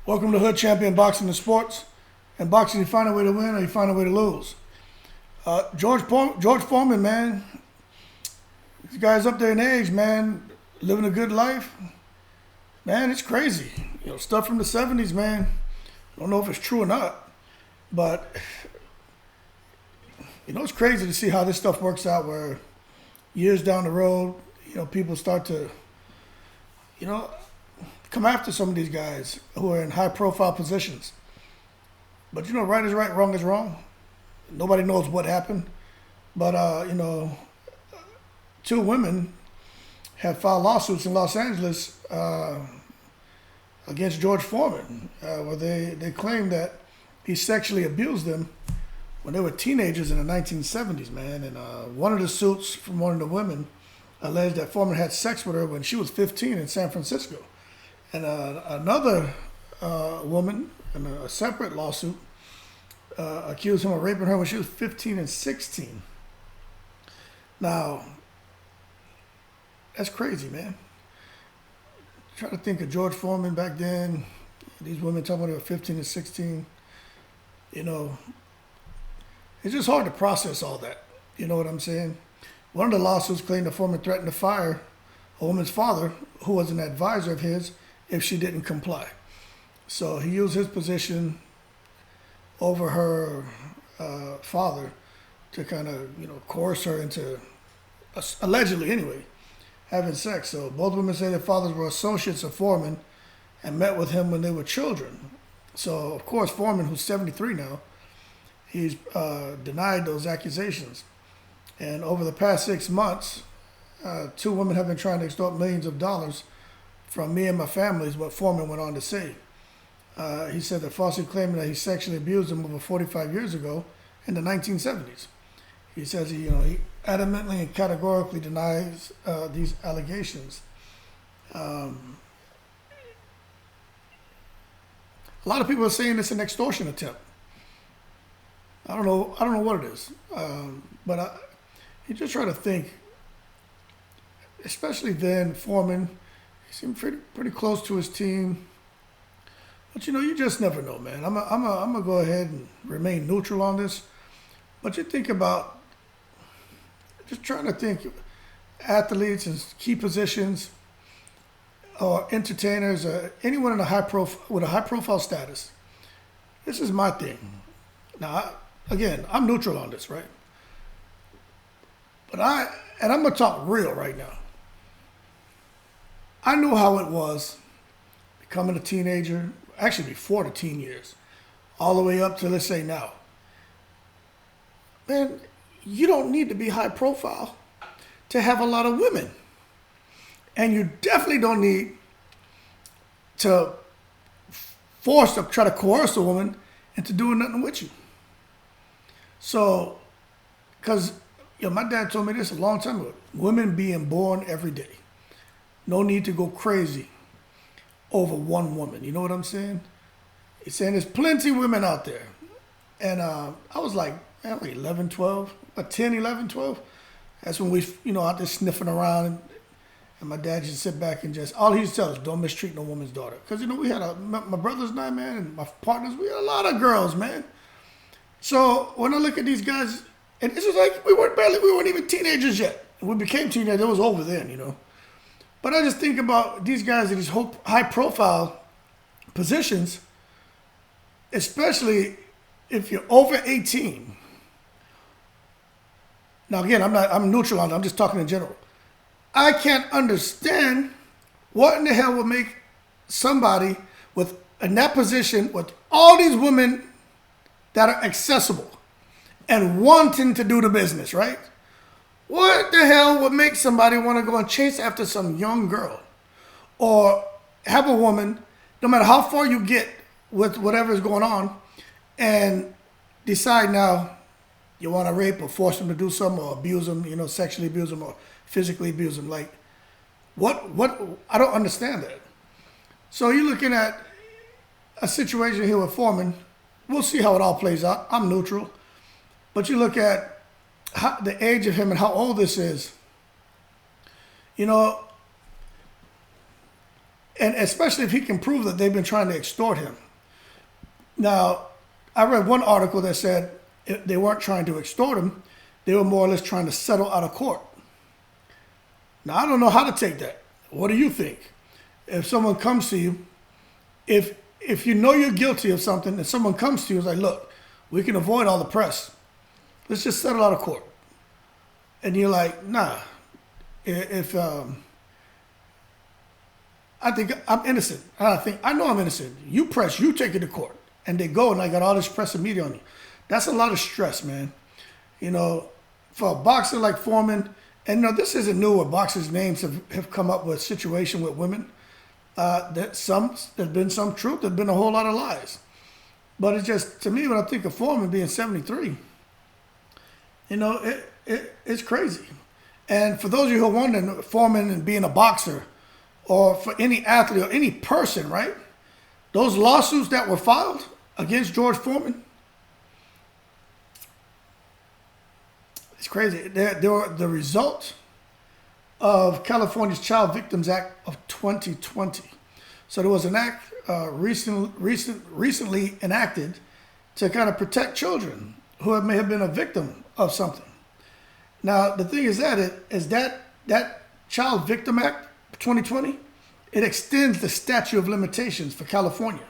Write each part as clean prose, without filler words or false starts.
Welcome to Hood Champion Boxing and Sports. In boxing, you find a way to win or you find a way to lose. George Foreman, man, this guy's up there in age, man, living a good life. Man, it's crazy. Stuff from the 70s, man. I don't know if it's true or not, but it's crazy to see how this stuff works out where years down the road, people start to, come after some of these guys who are in high profile positions. But right is right, wrong is wrong. Nobody knows what happened. But two women have filed lawsuits in Los Angeles against George Foreman, where they claim that he sexually abused them when they were teenagers in the 1970s, man. And one of the suits from one of the women alleged that Foreman had sex with her when she was 15 in San Francisco. And another woman in a separate lawsuit accused him of raping her when she was 15 and 16. Now, that's crazy, man. Try to think of George Foreman back then. These women talking about they were 15 and 16. It's just hard to process all that. You know what I'm saying? One of the lawsuits claimed that Foreman threatened to fire a woman's father, who was an advisor of his, if she didn't comply. So he used his position over her father to kind of, coerce her into, allegedly anyway, having sex. So both women say their fathers were associates of Foreman and met with him when they were children. So, of course, Foreman, who's 73 now, he's denied those accusations. And over the past 6 months, two women have been trying to extort millions of dollars from me and my family, is what Foreman went on to say. He said that falsely claiming that he sexually abused them over 45 years ago in the 1970s. He says he adamantly and categorically denies these allegations. A lot of people are saying it's an extortion attempt. I don't know what it is, but you just try to think. Especially then, Foreman, he seemed pretty close to his team. But you just never know, man. I'm gonna go ahead and remain neutral on this. But you think about just trying to think athletes in key positions or entertainers or anyone in with a high profile status. This is my thing. Now, I'm neutral on this, right? But I'm gonna talk real right now. I knew how it was becoming a teenager, actually before the teen years, all the way up to, let's say, now. Man, you don't need to be high profile to have a lot of women. And you definitely don't need to try to coerce a woman into doing nothing with you. So, because, my dad told me this a long time ago, women being born every day. No need to go crazy over one woman. You know what I'm saying? He's saying there's plenty of women out there. And I was like 11, 12, 10, 11, 12. That's when we, out there sniffing around. And my dad just sit back and all he used to tell us, don't mistreat no woman's daughter. Because, we had my brothers and I, man, and my partners, we had a lot of girls, man. So when I look at these guys, and this was like, we weren't even teenagers yet. We became teenagers, it was over then, But I just think about these guys in these high-profile positions, especially if you're over 18. Now, again, I'm neutral on it. I'm just talking in general. I can't understand what in the hell would make somebody in that position with all these women that are accessible and wanting to do the business, right? What the hell would make somebody want to go and chase after some young girl or have a woman, no matter how far you get with whatever is going on, and decide now you want to rape or force them to do something or abuse them, sexually abuse them or physically abuse them? Like, what? I don't understand that. So you're looking at a situation here with Foreman. We'll see how it all plays out. I'm neutral. But you look at the age of him and how old this is. and especially if he can prove that they've been trying to extort him. Now, I read one article that said they weren't trying to extort him. They were more or less trying to settle out of court. Now, I don't know how to take that. What do you think? If someone comes to you, if you know you're guilty of something and someone comes to you and is like, look, we can avoid all the press. Let's just settle out of court. And you're like, nah. I think I'm innocent. I know I'm innocent. You take it to court. And they go and I got all this press and media on you. That's a lot of stress, man. For a boxer like Foreman, and this isn't new where boxers' names have come up with situation with women. There's been some truth, there's been a whole lot of lies. But it's just, to me, when I think of Foreman being 73, it's crazy. And for those of you who are wondering, Foreman and being a boxer, or for any athlete or any person, right? Those lawsuits that were filed against George Foreman, it's crazy. They were the result of California's Child Victims Act of 2020. So there was an act recently enacted to kind of protect children who may have been a victim of something. Now, the thing is that Child Victim Act 2020, it extends the statute of limitations for California.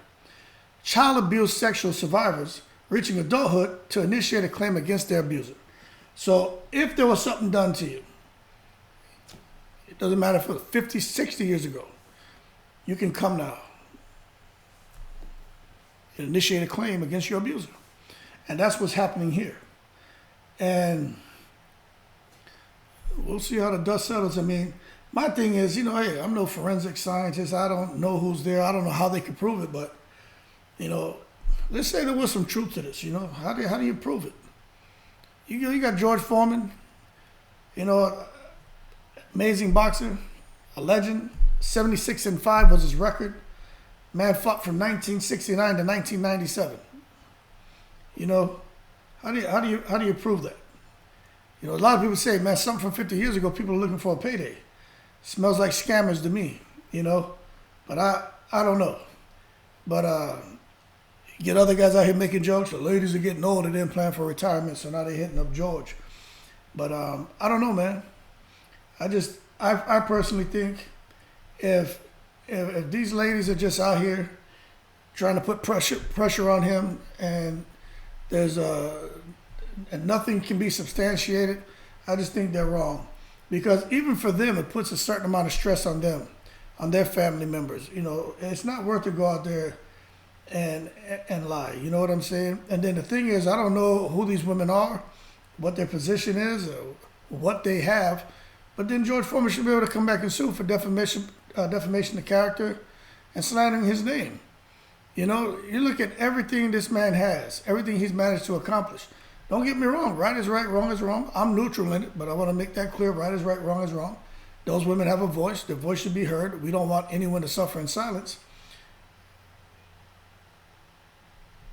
Child abuse sexual survivors reaching adulthood to initiate a claim against their abuser. So if there was something done to you, it doesn't matter if it was 50, 60 years ago, you can come now and initiate a claim against your abuser. And that's what's happening here. And we'll see how the dust settles. I mean, my thing is, hey, I'm no forensic scientist. I don't know who's there. I don't know how they could prove it. But, let's say there was some truth to this. How do you prove it? You got George Foreman, amazing boxer, a legend. 76-5 was his record. Man fought from 1969 to 1997. How do you prove that? A lot of people say, man, something from 50 years ago, people are looking for a payday. Smells like scammers to me, But I don't know. But you get other guys out here making jokes. The ladies are getting old. They didn't plan for retirement, so now they're hitting up George. But I don't know, man. I personally think if these ladies are just out here trying to put pressure on him and and nothing can be substantiated, I just think they're wrong. Because even for them, it puts a certain amount of stress on them, on their family members. It's not worth to go out there and lie. You know what I'm saying? And then the thing is, I don't know who these women are, what their position is, or what they have. But then George Foreman should be able to come back and sue for defamation of character and slandering his name. You look at everything this man has, everything he's managed to accomplish. Don't get me wrong. Right is right, wrong is wrong. I'm neutral in it, but I want to make that clear. Right is right, wrong is wrong. Those women have a voice. Their voice should be heard. We don't want anyone to suffer in silence.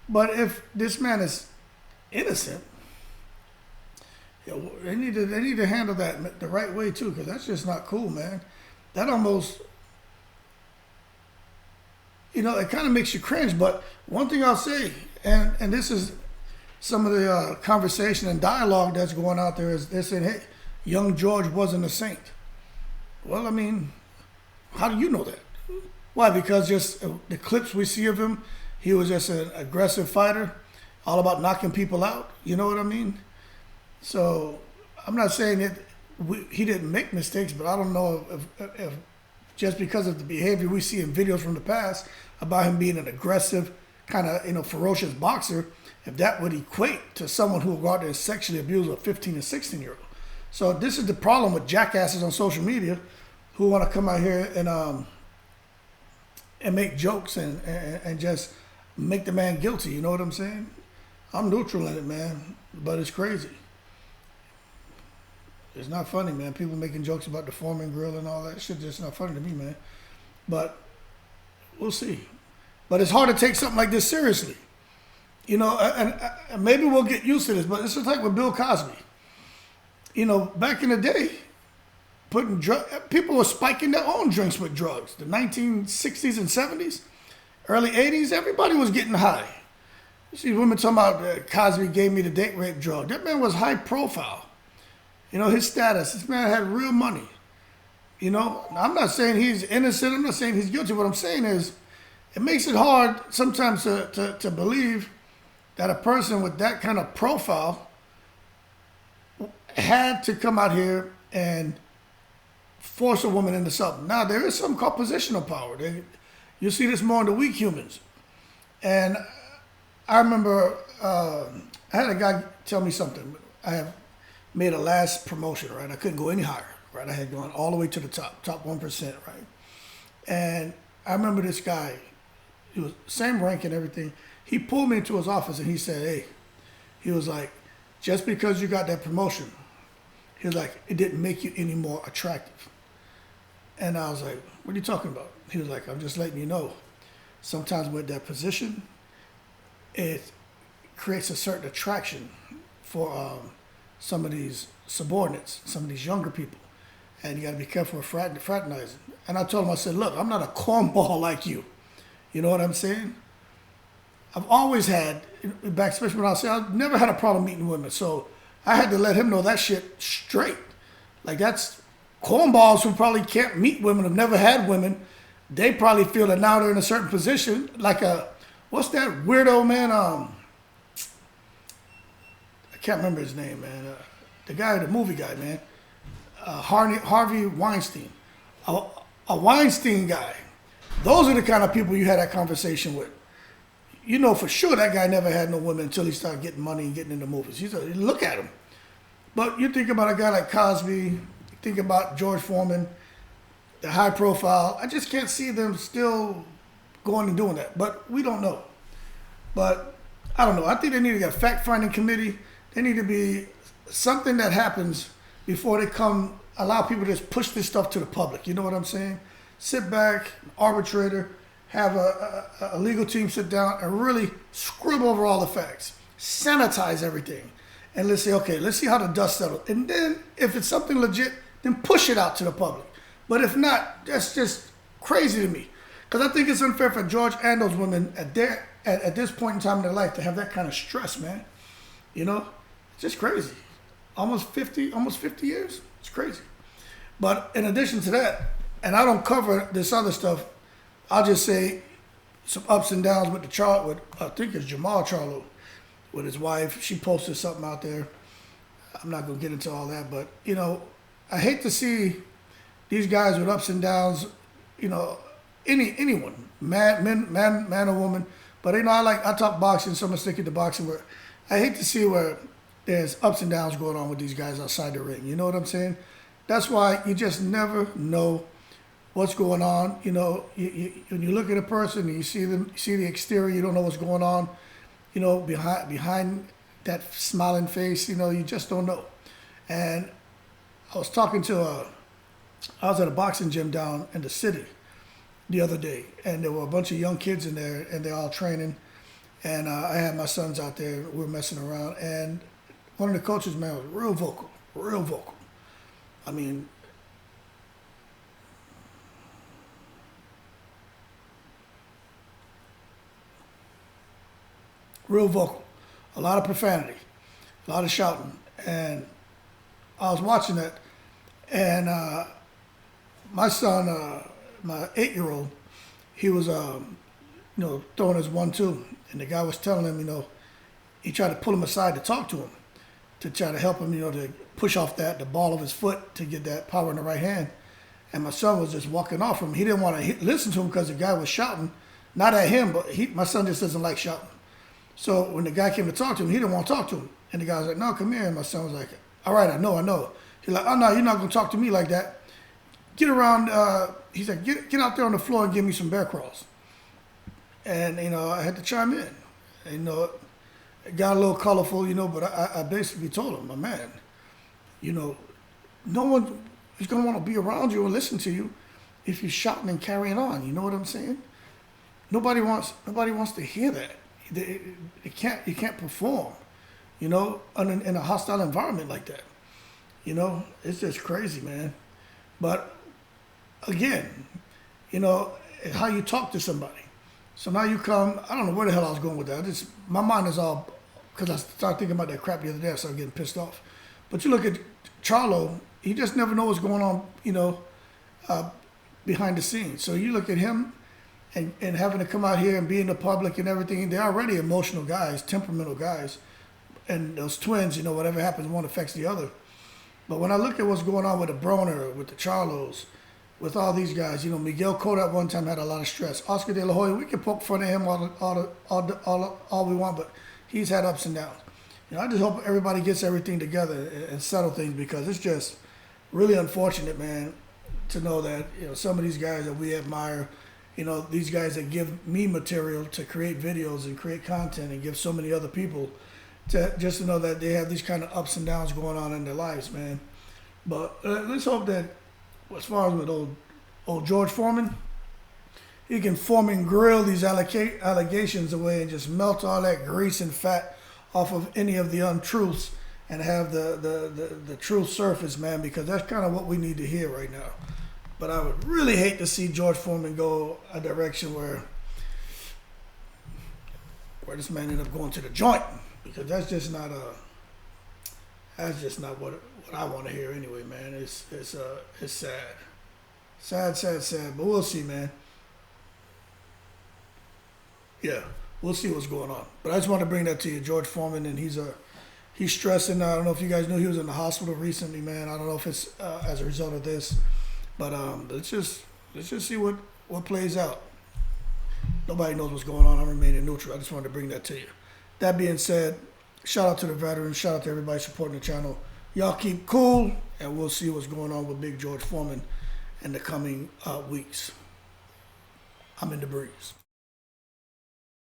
But if this man is innocent, they need to handle that the right way too, because that's just not cool, man. That almost, it kind of makes you cringe. But one thing I'll say, and this is some of the conversation and dialogue that's going out there, is they're saying, hey, young George wasn't a saint. Well, I mean, how do you know that? Why? Because just the clips we see of him, he was just an aggressive fighter, all about knocking people out. You know what I mean? So I'm not saying that he didn't make mistakes, but I don't know if just because of the behavior we see in videos from the past about him being an aggressive, kind of ferocious boxer, if that would equate to someone who would go out there and sexually abuse a 15 and 16-year-old. So this is the problem with jackasses on social media who want to come out here and make jokes and just make the man guilty. You know what I'm saying? I'm neutral in it, man, but it's crazy. It's not funny, man. People making jokes about the Foreman grill and all that shit, just not funny to me, man. But we'll see. But it's hard to take something like this seriously. And maybe we'll get used to this, but it's just like with Bill Cosby. Back in the day, people were spiking their own drinks with drugs. The 1960s and 70s, early 80s, everybody was getting high. You see women talking about Cosby gave me the date rape drug. That man was high profile. You know, his status. This man had real money. You know, I'm not saying he's innocent. I'm not saying he's guilty. What I'm saying is it makes it hard sometimes to believe that a person with that kind of profile had to come out here and force a woman into something. Now, there is something called positional power. You see this more in the weak humans. And I remember I had a guy tell me something. I have made a last promotion, right? I couldn't go any higher, right? I had gone all the way to the top 1%, right? And I remember this guy, he was same rank and everything. He pulled me into his office and he said, hey, he was like, just because you got that promotion, he was like, it didn't make you any more attractive. And I was like, what are you talking about? He was like, I'm just letting you know, sometimes with that position, it creates a certain attraction for some of these subordinates, some of these younger people. And you got to be careful with fraternizing. And I told him, I said, look, I'm not a cornball like you. You know what I'm saying? I've always had, back especially when I was saying, I've never had a problem meeting women. So I had to let him know that shit straight. Like, that's cornballs who probably can't meet women, have never had women. They probably feel that now they're in a certain position. Like what's that weirdo man? I can't remember his name, man. The guy, the movie guy, man. Harvey Weinstein. A Weinstein guy. Those are the kind of people you had that conversation with. You know for sure that guy never had no women until he started getting money and getting into movies. Look at him. But you think about a guy like Cosby, you think about George Foreman, the high profile. I just can't see them still going and doing that. But we don't know. But I don't know. I think they need to get a fact-finding committee. There need to be something that happens before they allow people to just push this stuff to the public. You know what I'm saying? Sit back, arbitrator, have a legal team sit down and really scribble over all the facts, sanitize everything, and let's say, okay, let's see how the dust settles. And then if it's something legit, then push it out to the public. But if not, that's just crazy to me. Because I think it's unfair for George and those women at this point in time in their life to have that kind of stress, man. You know, it's just crazy. Almost 50 years. It's crazy. But in addition to that, and I don't cover this other stuff, I'll just say some ups and downs with I think it's Jamal Charlo, with his wife. She posted something out there. I'm not gonna get into all that, but you know, I hate to see these guys with ups and downs. You know, anyone, man or woman. But you know, I talk boxing, so I'm gonna stick it to boxing. Where I hate to see where there's ups and downs going on with these guys outside the ring. You know what I'm saying? That's why you just never know what's going on. You know, when you look at a person and you see the exterior, you don't know what's going on. You know, behind that smiling face, you know, you just don't know. And I was at a boxing gym down in the city the other day, and there were a bunch of young kids in there, and they're all training. And I had my sons out there. We were messing around, and one of the coaches, man, was real vocal. I mean, real vocal, a lot of profanity, a lot of shouting. And I was watching that, and my son, my 8-year-old, he was, throwing his 1-2, and the guy was telling him, he tried to pull him aside to talk to him, to try to help him, to push off the ball of his foot to get that power in the right hand. And my son was just walking off from him. He didn't want to listen to him because the guy was shouting, not at him, but my son just doesn't like shouting. So when the guy came to talk to him, he didn't want to talk to him. And the guy was like, no, come here. And my son was like, all right, I know. He's like, oh, no, you're not going to talk to me like that. Get around, he said, get out there on the floor and give me some bear crawls. And, I had to chime in. It got a little colorful, but I basically told him, my man, no one is going to want to be around you and listen to you if you're shouting and carrying on. You know what I'm saying? Nobody wants to hear that. You can't perform, in a hostile environment like that. It's just crazy, man. But again, you know, how you talk to somebody. So now you come, I don't know where the hell I was going with that. My mind is all, because I started thinking about that crap the other day, I started getting pissed off. But you look at Charlo, he just never knows what's going on, you know, behind the scenes. So you look at him and having to come out here and be in the public and everything, they're already emotional guys, temperamental guys. And those twins, you know, whatever happens, one affects the other. But when I look at what's going on with the Broner, with the Charlos, with all these guys, you know, Miguel Cotto at one time had a lot of stress. Oscar De La Hoya, we can poke fun at him all we want, but he's had ups and downs. You know, I just hope everybody gets everything together and settle things, because it's just really unfortunate, man, to know that, you know, some of these guys that we admire, you know, these guys that give me material to create videos and create content and give so many other people, to know that they have these kind of ups and downs going on in their lives, man. But let's hope that, as far as with old George Foreman, he can form and grill these allegations away and just melt all that grease and fat off of any of the untruths and have the truth surface, man, because that's kind of what we need to hear right now. But I would really hate to see George Foreman go a direction where this man ended up going to the joint, because that's just not what I want to hear anyway, man. It's sad, but we'll see, man. Yeah, we'll see what's going on. But I just want to bring that to you, George Foreman, and he's stressing. I don't know if you guys knew he was in the hospital recently, man. I don't know if it's as a result of this, but let's just see what plays out. Nobody knows what's going on. I'm remaining neutral. I just wanted to bring that to you. That being said, shout out to the veterans. Shout out to everybody supporting the channel. Y'all keep cool, and we'll see what's going on with Big George Foreman in the coming weeks. I'm in the breeze.